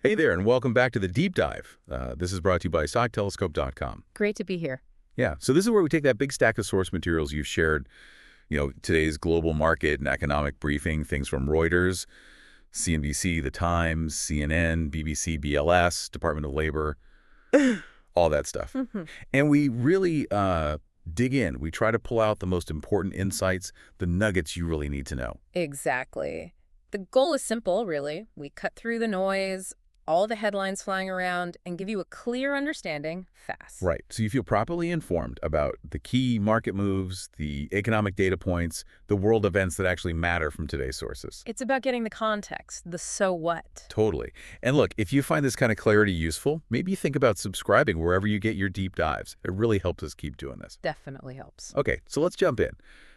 Hey there, and welcome back to the Deep Dive. This is brought to you by SciTelescope.com. Great to be here. Yeah, so this is where we take that big stack of source materials you've shared, today's global market and economic briefing, things from Reuters, CNBC, The Times, CNN, BBC, BLS, Department of Labor, all that stuff. And we really dig in. We try to pull out the most important insights, the nuggets you really need to know. Exactly. The goal is simple, really. We cut through the noise, all the headlines flying around, and give you a clear understanding fast. Right. So you feel properly informed about the key market moves, the economic data points, the world events that actually matter from today's sources. It's about getting the context, the so what. Totally. And look, if you find this kind of clarity useful, maybe think about subscribing wherever you get your deep dives. It really helps us keep doing this. Definitely helps. Okay, so let's jump in.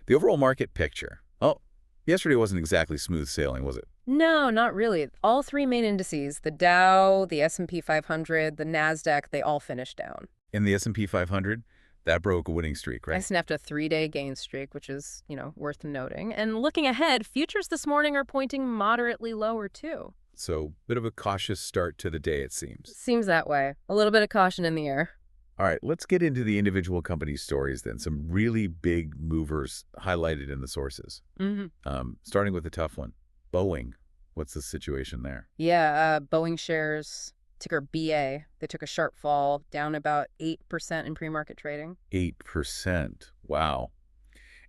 The overall market picture. Oh, yesterday wasn't exactly smooth sailing, was it? No, not really. All three main indices, the Dow, the S&P 500, the NASDAQ, they all finished down. In the S&P 500, that broke a winning streak, right? I snapped a 3-day gain streak, which is, worth noting. And looking ahead, futures this morning are pointing moderately lower, too. So, bit of a cautious start to the day, it seems. Seems that way. A little bit of caution in the air. All right, let's get into the individual company stories then. Some really big movers highlighted in the sources. Starting with the tough one, Boeing. What's the situation there? Yeah, Boeing shares, ticker BA, they took a sharp fall, down about 8% in pre-market trading. 8%. Wow.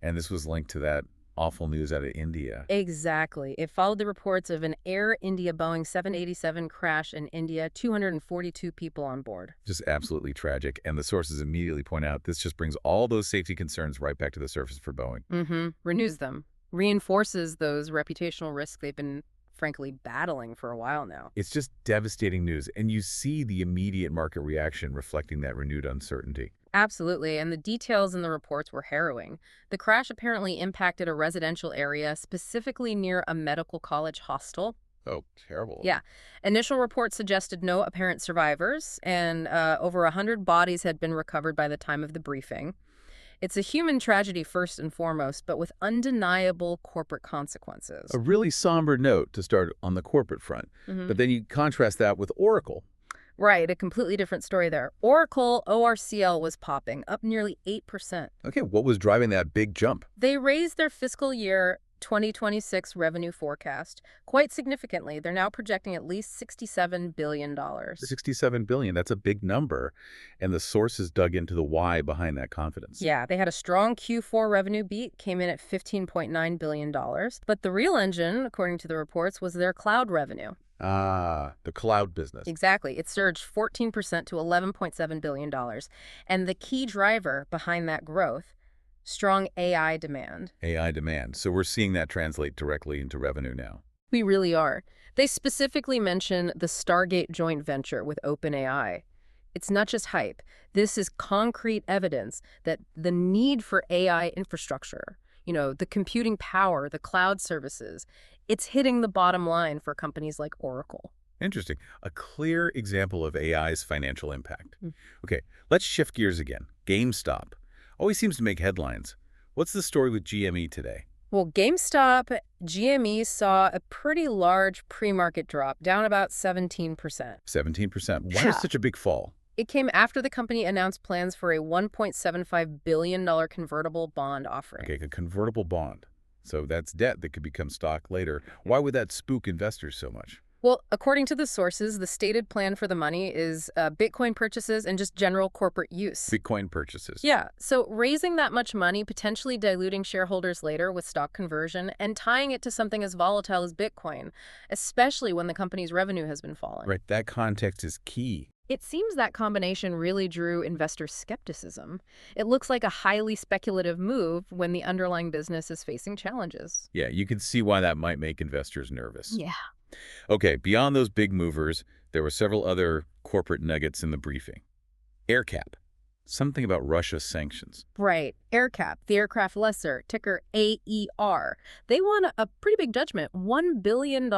And this was linked to that awful news out of India. Exactly. It followed the reports of an Air India Boeing 787 crash in India, 242 people on board. Just absolutely tragic. And the sources immediately point out this just brings all those safety concerns right back to the surface for Boeing. Renews them. Reinforces those reputational risks they've been frankly battling for a while now. It's just devastating news, and you see the immediate market reaction reflecting that renewed uncertainty. Absolutely, and the details in the reports were harrowing. The crash apparently impacted a residential area, specifically near a medical college hostel. Oh, terrible. Yeah. Initial reports suggested no apparent survivors, and over 100 bodies had been recovered by the time of the briefing. It's a human tragedy first and foremost, but with undeniable corporate consequences. A really somber note to start on the corporate front. But then you contrast that with Oracle. Right, a completely different story there. Oracle, ORCL, was popping, up nearly 8%. Okay, what was driving that big jump? They raised their fiscal year 2026 revenue forecast quite significantly. They're now projecting at least $67 billion. $67 billion, that's a big number. And the sources dug into the why behind that confidence. Yeah, they had a strong Q4 revenue beat, came in at $15.9 billion. But the real engine, according to the reports, was their cloud revenue. Ah, the cloud business. Exactly. It surged 14% to $11.7 billion. And the key driver behind that growth, strong AI demand. AI demand. So we're seeing that translate directly into revenue now. We really are. They specifically mention the Stargate joint venture with OpenAI. It's not just hype. This is concrete evidence that the need for AI infrastructure, the computing power, the cloud services, it's hitting the bottom line for companies like Oracle. Interesting. A clear example of AI's financial impact. Okay, let's shift gears again. GameStop always seems to make headlines. What's the story with GME today? Well, GameStop, GME saw a pretty large pre-market drop, down about 17%. 17%. Why is such a big fall? It came after the company announced plans for a $1.75 billion convertible bond offering. Okay, a convertible bond. So that's debt that could become stock later. Why would that spook investors so much? Well, according to the sources, the stated plan for the money is Bitcoin purchases and just general corporate use. Bitcoin purchases. Yeah, so raising that much money, potentially diluting shareholders later with stock conversion, and tying it to something as volatile as Bitcoin, especially when the company's revenue has been falling. Right, that context is key. It seems that combination really drew investor skepticism. It looks like a highly speculative move when the underlying business is facing challenges. Yeah, you can see why that might make investors nervous. Yeah. Okay, beyond those big movers, there were several other corporate nuggets in the briefing. AerCap, something about Russia's sanctions. Right. AerCap, the aircraft lessor, ticker AER. They won a pretty big judgment, $1 billion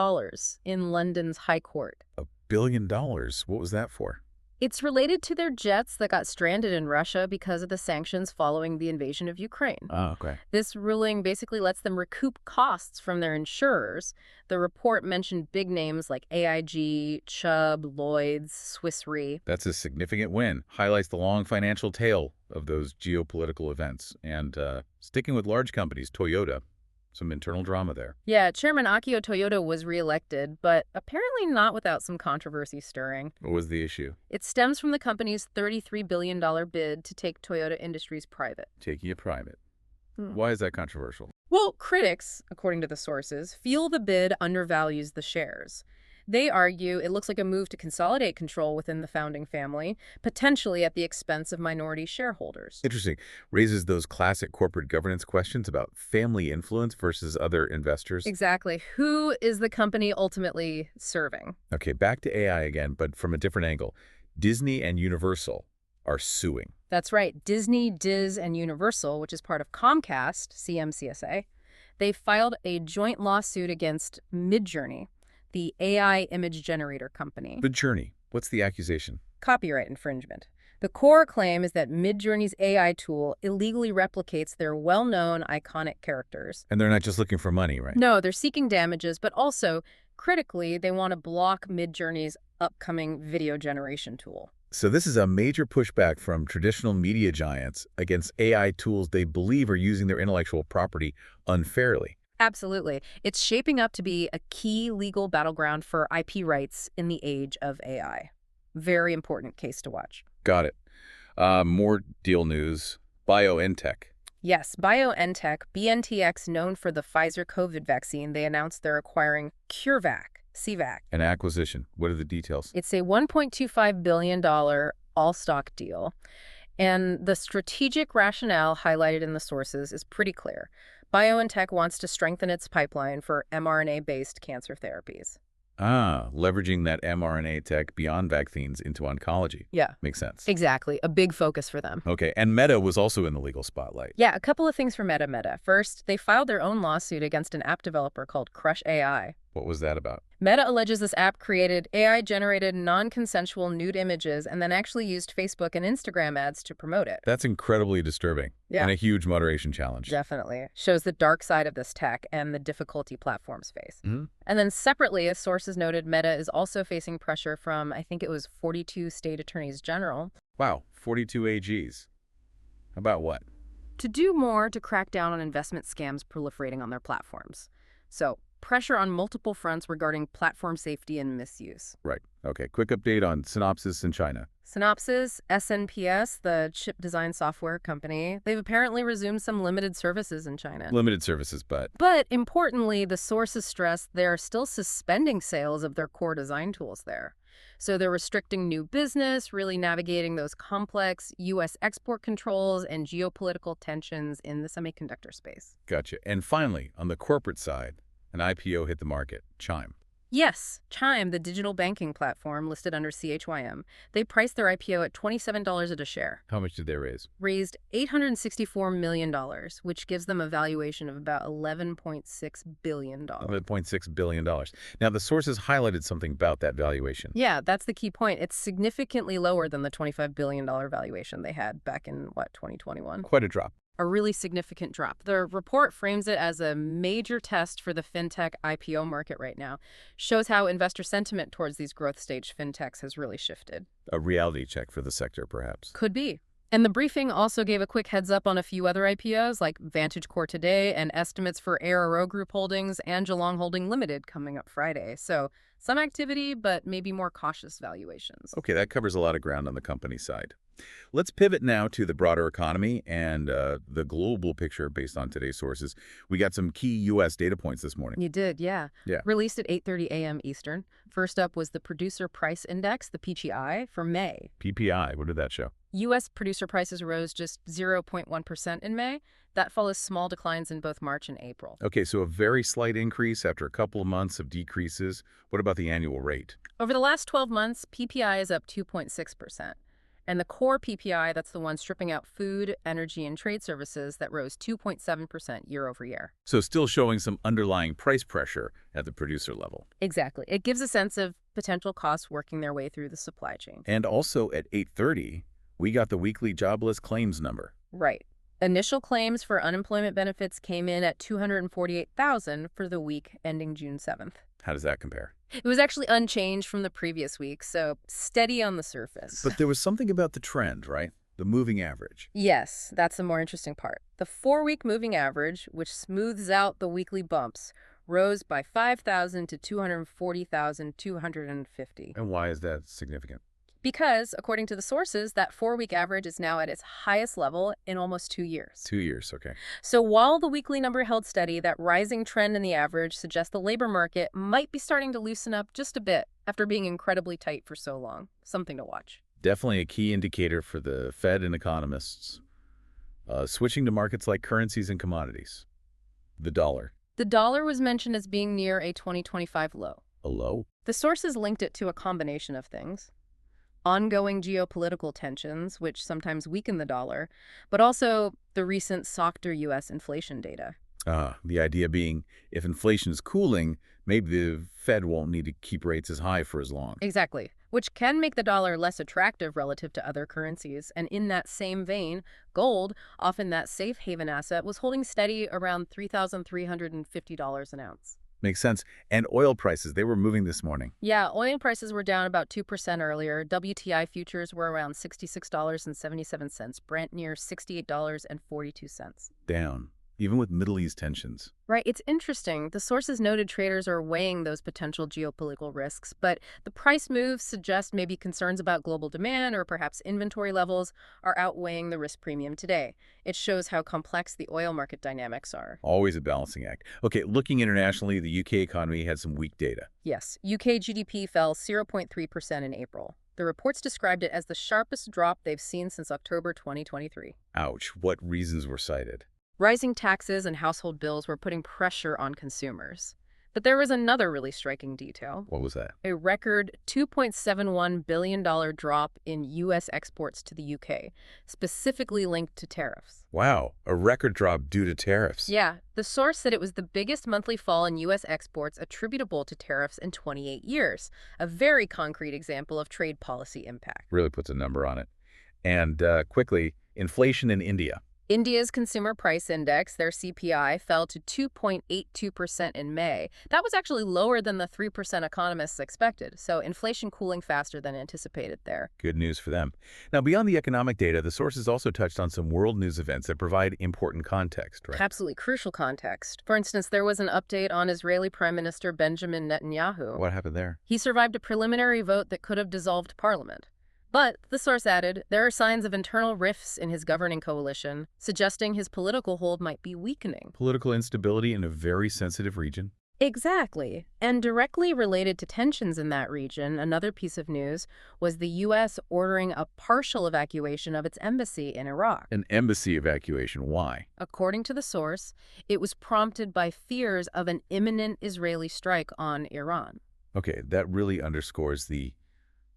in London's High Court. $1 billion? What was that for? It's related to their jets that got stranded in Russia because of the sanctions following the invasion of Ukraine. Oh, okay. This ruling basically lets them recoup costs from their insurers. The report mentioned big names like AIG, Chubb, Lloyd's, Swiss Re. That's a significant win. Highlights the long financial tail of those geopolitical events. And sticking with large companies, Toyota, some internal drama there. Yeah, Chairman Akio Toyoda was reelected, but apparently not without some controversy stirring. What was the issue? It stems from the company's $33 billion bid to take Toyota Industries private. Taking it private. Hmm. Why is that controversial? Well, critics, according to the sources, feel the bid undervalues the shares. They argue it looks like a move to consolidate control within the founding family, potentially at the expense of minority shareholders. Interesting. Raises those classic corporate governance questions about family influence versus other investors. Exactly. Who is the company ultimately serving? Okay, back to AI again, but from a different angle. Disney and Universal are suing. That's right. Disney, Diz, and Universal, which is part of Comcast, CMCSA, they filed a joint lawsuit against Midjourney, the AI image generator company. Midjourney, what's the accusation? Copyright infringement. The core claim is that Midjourney's AI tool illegally replicates their well-known iconic characters. And they're not just looking for money, right? No, they're seeking damages, but also, critically, they want to block Midjourney's upcoming video generation tool. So this is a major pushback from traditional media giants against AI tools they believe are using their intellectual property unfairly. Absolutely. It's shaping up to be a key legal battleground for IP rights in the age of AI. Very important case to watch. Got it. More deal news. BioNTech. Yes, BioNTech, BNTX, known for the Pfizer COVID vaccine, they announced they're acquiring CureVac. An acquisition. What are the details? It's a $1.25 billion all-stock deal. And the strategic rationale highlighted in the sources is pretty clear. BioNTech wants to strengthen its pipeline for mRNA-based cancer therapies. Leveraging that mRNA tech beyond vaccines into oncology. Yeah. Makes sense. Exactly. A big focus for them. Okay, and Meta was also in the legal spotlight. Yeah, a couple of things for Meta. First, they filed their own lawsuit against an app developer called Crush AI. What was that about? Meta alleges this app created AI-generated non-consensual nude images and then actually used Facebook and Instagram ads to promote it. That's incredibly disturbing. Yeah. And a huge moderation challenge. Definitely. Shows the dark side of this tech and the difficulty platforms face. Mm-hmm. And then separately, as sources noted, Meta is also facing pressure from, I think it was 42 state attorneys general. Wow, 42 AGs. About what? To do more to crack down on investment scams proliferating on their platforms. So, pressure on multiple fronts regarding platform safety and misuse. Right. Okay, quick update on Synopsys in China. Synopsys, SNPS, the chip design software company, they've apparently resumed some limited services in China. Limited services, but... But importantly, the sources stress they're still suspending sales of their core design tools there. So they're restricting new business, really navigating those complex U.S. export controls and geopolitical tensions in the semiconductor space. Gotcha. And finally, on the corporate side, an IPO hit the market, Chime. Yes, Chime, the digital banking platform listed under CHYM, they priced their IPO at $27 a share. How much did they raise? Raised $864 million, which gives them a valuation of about $11.6 billion. $11.6 billion. Now, the sources highlighted something about that valuation. Yeah, that's the key point. It's significantly lower than the $25 billion valuation they had back in, 2021? Quite a drop. A really significant drop. The report frames it as a major test for the fintech IPO market right now. Shows how investor sentiment towards these growth stage fintechs has really shifted. A reality check for the sector, perhaps. Could be. And the briefing also gave a quick heads up on a few other IPOs like Vantage Core Today and estimates for ARO Group Holdings and Geelong Holding Limited coming up Friday. So some activity, but maybe more cautious valuations. Okay, that covers a lot of ground on the company side. Let's pivot now to the broader economy and the global picture based on today's sources. We got some key U.S. data points this morning. You did, yeah. Yeah. Released at 8:30 a.m. Eastern. First up was the Producer Price Index, the PPI, for May. PPI, what did that show? U.S. producer prices rose just 0.1% in May. That follows small declines in both March and April. Okay, so a very slight increase after a couple of months of decreases. What about the annual rate? Over the last 12 months, PPI is up 2.6%. And the core PPI, that's the one stripping out food, energy, and trade services, that rose 2.7% year over year. So still showing some underlying price pressure at the producer level. Exactly. It gives a sense of potential costs working their way through the supply chain. And also at 8:30, we got the weekly jobless claims number. Right. Initial claims for unemployment benefits came in at 248,000 for the week ending June 7th. How does that compare? It was actually unchanged from the previous week, so steady on the surface. But there was something about the trend, right? The moving average. Yes, that's the more interesting part. The 4-week moving average, which smooths out the weekly bumps, rose by 5,000 to 240,250. And why is that significant? Because, according to the sources, that 4-week average is now at its highest level in almost 2 years. 2 years, okay. So while the weekly number held steady, that rising trend in the average suggests the labor market might be starting to loosen up just a bit after being incredibly tight for so long. Something to watch. Definitely a key indicator for the Fed and economists. Switching to markets like currencies and commodities. The dollar. The dollar was mentioned as being near a 2025 low. A low? The sources linked it to a combination of things. Ongoing geopolitical tensions, which sometimes weaken the dollar, but also the recent softer U.S. inflation data. The idea being, if inflation is cooling, maybe the Fed won't need to keep rates as high for as long. Exactly, which can make the dollar less attractive relative to other currencies. And in that same vein, gold, often that safe haven asset, was holding steady around $3,350 an ounce. Makes sense. And oil prices, they were moving this morning. Yeah, oil prices were down about 2% earlier. WTI futures were around $66.77, Brent near $68.42. Down, even with Middle East tensions. Right, it's interesting. The sources noted traders are weighing those potential geopolitical risks, but the price moves suggest maybe concerns about global demand or perhaps inventory levels are outweighing the risk premium today. It shows how complex the oil market dynamics are. Always a balancing act. Okay, looking internationally, the UK economy had some weak data. Yes, UK GDP fell 0.3% in April. The reports described it as the sharpest drop they've seen since October 2023. Ouch, what reasons were cited? Rising taxes and household bills were putting pressure on consumers. But there was another really striking detail. What was that? A record $2.71 billion drop in U.S. exports to the U.K., specifically linked to tariffs. Wow, a record drop due to tariffs. Yeah, the source said it was the biggest monthly fall in U.S. exports attributable to tariffs in 28 years, a very concrete example of trade policy impact. Really puts a number on it. And quickly, inflation in India. India's Consumer Price Index, their CPI, fell to 2.82% in May. That was actually lower than the 3% economists expected, so inflation cooling faster than anticipated there. Good news for them. Now, beyond the economic data, the sources also touched on some world news events that provide important context, right? Absolutely crucial context. For instance, there was an update on Israeli Prime Minister Benjamin Netanyahu. What happened there? He survived a preliminary vote that could have dissolved parliament. But, the source added, there are signs of internal rifts in his governing coalition, suggesting his political hold might be weakening. Political instability in a very sensitive region. Exactly. And directly related to tensions in that region, another piece of news was the U.S. ordering a partial evacuation of its embassy in Iraq. An embassy evacuation. Why? According to the source, it was prompted by fears of an imminent Israeli strike on Iran. Okay, that really underscores the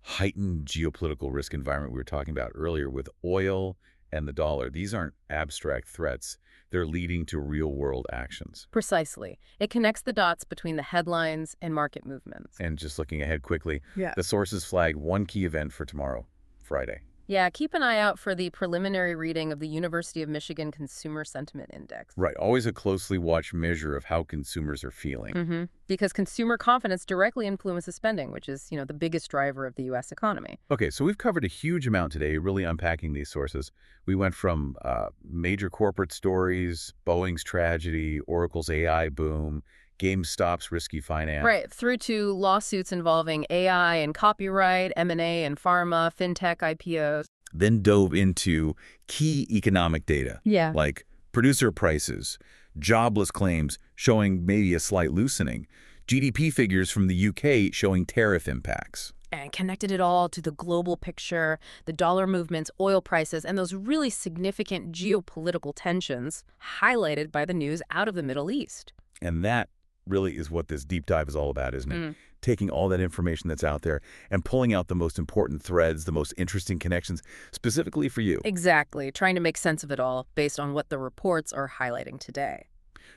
heightened geopolitical risk environment we were talking about earlier with oil and the dollar. These aren't abstract threats. They're leading to real-world actions. Precisely. It connects the dots between the headlines and market movements. And just looking ahead quickly, Yeah. the sources flag one key event for tomorrow, Friday. Yeah, keep an eye out for the preliminary reading of the University of Michigan Consumer Sentiment Index. Right, always a closely watched measure of how consumers are feeling. Because consumer confidence directly influences spending, which is, the biggest driver of the U.S. economy. Okay, so we've covered a huge amount today, really unpacking these sources. We went from major corporate stories, Boeing's tragedy, Oracle's AI boom, GameStop's risky finance. Right, through to lawsuits involving AI and copyright, M&A and pharma, fintech IPOs. Then dove into key economic data, like producer prices, jobless claims showing maybe a slight loosening, GDP figures from the UK showing tariff impacts. And connected it all to the global picture, the dollar movements, oil prices, and those really significant geopolitical tensions highlighted by the news out of the Middle East. And that really is what this deep dive is all about, isn't it? taking all that information that's out there and pulling out the most important threads, the most interesting connections, specifically for you. Exactly, trying to make sense of it all based on what the reports are highlighting today.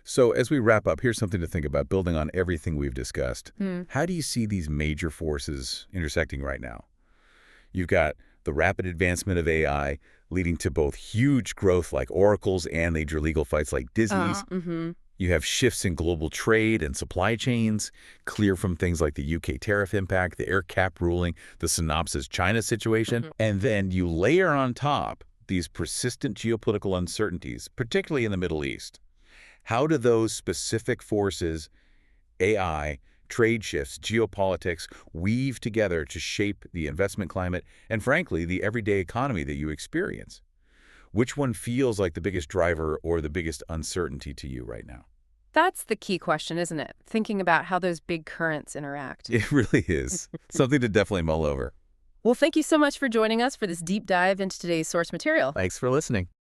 So as we wrap up, here's something to think about, building on everything we've discussed. Hmm. How do you see these major forces intersecting right now? You've got the rapid advancement of AI leading to both huge growth like Oracle's and major legal fights like Disney's. You have shifts in global trade and supply chains, clear from things like the UK tariff impact, the AerCap ruling, the Synopsys China situation. And then you layer on top these persistent geopolitical uncertainties, particularly in the Middle East. How do those specific forces, AI, trade shifts, geopolitics, weave together to shape the investment climate and, frankly, the everyday economy that you experience? Which one feels like the biggest driver or the biggest uncertainty to you right now? That's the key question, isn't it? Thinking about how those big currents interact. It really is. Something to definitely mull over. Well, thank you so much for joining us for this deep dive into today's source material. Thanks for listening.